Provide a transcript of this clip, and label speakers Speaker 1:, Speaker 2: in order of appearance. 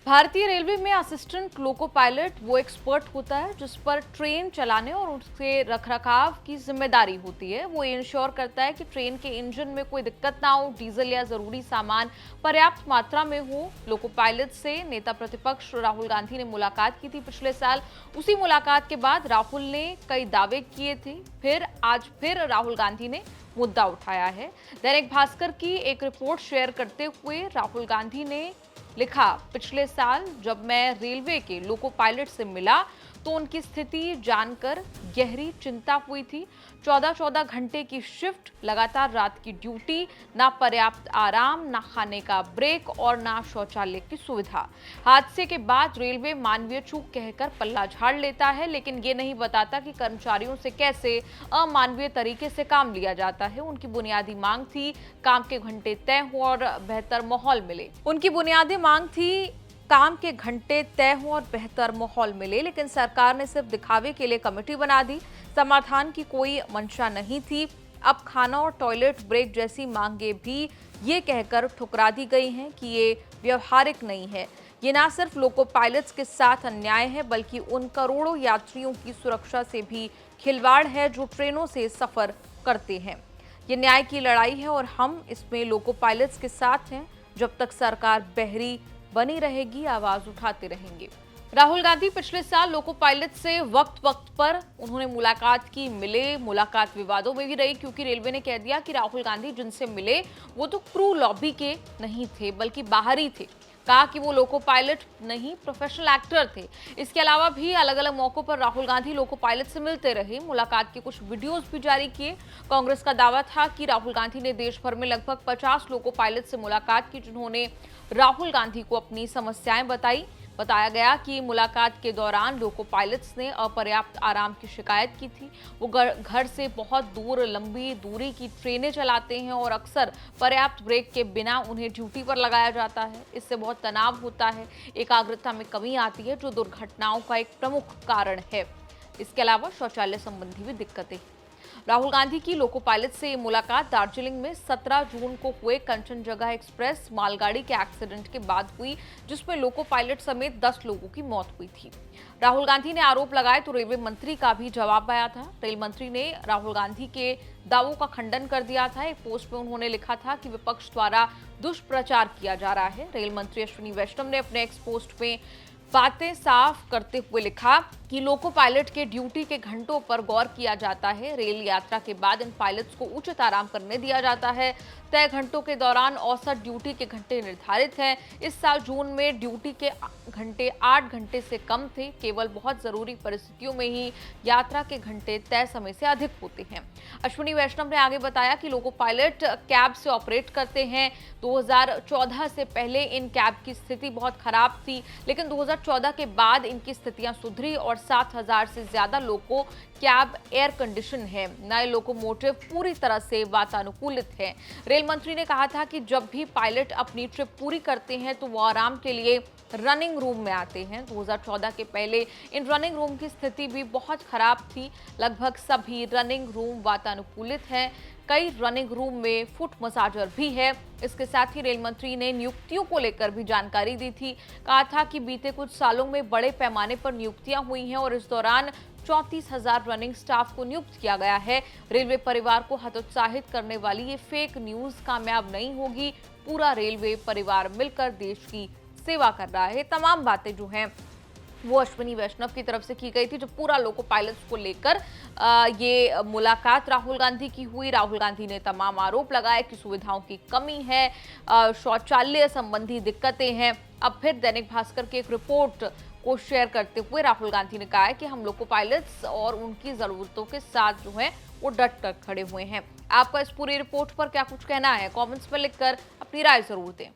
Speaker 1: भारतीय रेलवे में assistant loco pilot वो एक्सपर्ट होता है जिस पर ट्रेन चलाने और उसके रखरखाव की जिम्मेदारी होती है। वो इंश्योर करता है कि ट्रेन के इंजन में कोई दिक्कत ना हो, डीजल या जरूरी सामान पर्याप्त मात्रा में हो। लोको पायलट से नेता प्रतिपक्ष राहुल गांधी ने मुलाकात की थी पिछले साल। उसी मुलाकात के बाद राहुल ने कई दावे किए थे। आज फिर राहुल गांधी ने मुद्दा उठाया है। दैनिक भास्कर की एक रिपोर्ट शेयर करते हुए राहुल गांधी ने लिखा, पिछले साल जब मैं रेलवे के लोको पायलट से मिला तो उनकी स्थिति जानकर गहरी चिंता हुई थी। 14-14 घंटे की शिफ्ट, लगातार रात की ड्यूटी, ना पर्याप्त आराम, ना खाने का ब्रेक और ना शौचालय की सुविधा। हादसे के बाद रेलवे मानवीय चूक कहकर पल्ला झाड़ लेता है, लेकिन ये नहीं बताता कि कर्मचारियों से कैसे अमानवीय तरीके से काम लिया जाता है। उनकी बुनियादी मांग थी काम के घंटे तय हो और बेहतर माहौल मिले। उनकी बुनियादी मांग थी काम के घंटे तय हो और बेहतर माहौल मिले, लेकिन सरकार ने सिर्फ दिखावे के लिए कमेटी बना दी। समाधान की कोई मंशा नहीं थी। अब खाना और टॉयलेट ब्रेक जैसी मांगे भी ये कहकर ठुकरा दी गई हैं कि ये व्यवहारिक नहीं है। ये ना सिर्फ लोको पायलट्स के साथ अन्याय है, बल्कि उन करोड़ों यात्रियों की सुरक्षा से भी खिलवाड़ है जो ट्रेनों से सफर करते हैं। ये न्याय की लड़ाई है और हम इसमें लोको पायलट्स के साथ हैं। जब तक सरकार बहरी बनी रहेगी, आवाज उठाते रहेंगे। राहुल गांधी पिछले साल लोको पायलट से वक्त पर उन्होंने मुलाकात की, मिले। मुलाकात विवादों में भी रही क्योंकि रेलवे ने कह दिया कि राहुल गांधी जिनसे मिले वो तो क्रू लॉबी के नहीं थे बल्कि बाहरी थे। कहा कि वो लोको पायलट नहीं, प्रोफेशनल एक्टर थे। इसके अलावा भी अलग अलग मौकों पर राहुल गांधी लोको पायलट से मिलते रहे। मुलाकात के कुछ वीडियोस भी जारी किए। कांग्रेस का दावा था कि राहुल गांधी ने देश भर में लगभग 50 लोको पायलट से मुलाकात की, जिन्होंने राहुल गांधी को अपनी समस्याएं बताई। बताया गया कि मुलाकात के दौरान लोको पायलट्स ने अपर्याप्त आराम की शिकायत की थी। वो घर से बहुत दूर लंबी दूरी की ट्रेनें चलाते हैं और अक्सर पर्याप्त ब्रेक के बिना उन्हें ड्यूटी पर लगाया जाता है। इससे बहुत तनाव होता है, एकाग्रता में कमी आती है, जो दुर्घटनाओं का एक प्रमुख कारण है। इसके अलावा शौचालय संबंधी भी दिक्कतें। राहुल गांधी की लोको पायलट से ये मुलाकात दार्जिलिंग में 17 जून को हुए कंचनजंगा एक्सप्रेस मालगाड़ी के एक्सीडेंट के बाद हुई, जिसमें लोको पायलट समेत 10 लोगों की मौत हुई थी। राहुल गांधी ने आरोप लगाए तो रेलवे मंत्री का भी जवाब आया था। रेल मंत्री ने राहुल गांधी के दावों का खंडन कर दिया था। एक पोस्ट में उन्होंने लिखा था कि विपक्ष द्वारा दुष्प्रचार किया जा रहा है। रेल मंत्री अश्विनी वैष्णव ने अपने एक्स पोस्ट में बातें साफ करते हुए लिखा कि लोको पायलट के ड्यूटी के घंटों पर गौर किया जाता है। रेल यात्रा के बाद इन पायलट्स को उचित आराम करने दिया जाता है। तय घंटों के दौरान औसत ड्यूटी के घंटे निर्धारित हैं। इस साल जून में ड्यूटी के घंटे 8 घंटे से कम थे। केवल बहुत जरूरी परिस्थितियों में ही यात्रा के घंटे तय समय से अधिक होते हैं। अश्विनी वैष्णव ने आगे बताया कि लोको पायलट कैब से ऑपरेट करते हैं। 2014 से पहले इन कैब की स्थिति बहुत खराब थी, लेकिन 2014 के बाद इनकी स्थितियां सुधरी और 7,000 से ज्यादा लोको कैब एयर कंडीशन है। नए लोकोमोटिव पूरी तरह से वातानुकूलित है। रेल मंत्री ने कहा था कि जब भी पायलट अपनी ट्रिप पूरी करते हैं तो वो आराम के लिए रनिंग रूम में आते हैं। 2014 के पहले इन रनिंग रूम की स्थिति भी बहुत खराब थी। लगभग सभी रनिंग रूम वातानुकूलित हैं। कई रनिंग रूम में फुट मसाजर भी है। इसके साथ ही रेल मंत्री ने नियुक्तियों को लेकर भी जानकारी दी थी। कहा था कि बीते कुछ सालों में बड़े पैमाने पर नियुक्तियां हुई हैं और इस दौरान 34,000 रनिंग स्टाफ को नियुक्त किया गया है। रेलवे परिवार को हतोत्साहित करने वाली ये फेक न्यूज कामयाब नहीं होगी। पूरा रेलवे परिवार मिलकर देश की सेवा कर रहा है। तमाम बातें जो हैं वो अश्विनी वैष्णव की तरफ से की गई थी। जब पूरा लोको पायलट्स को लेकर ये मुलाकात राहुल गांधी की हुई, राहुल गांधी ने तमाम आरोप लगाए कि सुविधाओं की कमी है, शौचालय संबंधी दिक्कतें हैं। अब फिर दैनिक भास्कर की एक रिपोर्ट को शेयर करते हुए राहुल गांधी ने कहा है कि हम लोको पायलट्स और उनकी जरूरतों के साथ जो है वो डट कर खड़े हुए हैं। आपका इस पूरी रिपोर्ट पर क्या कुछ कहना है? कमेंट्स में लिखकर अपनी राय जरूर दें।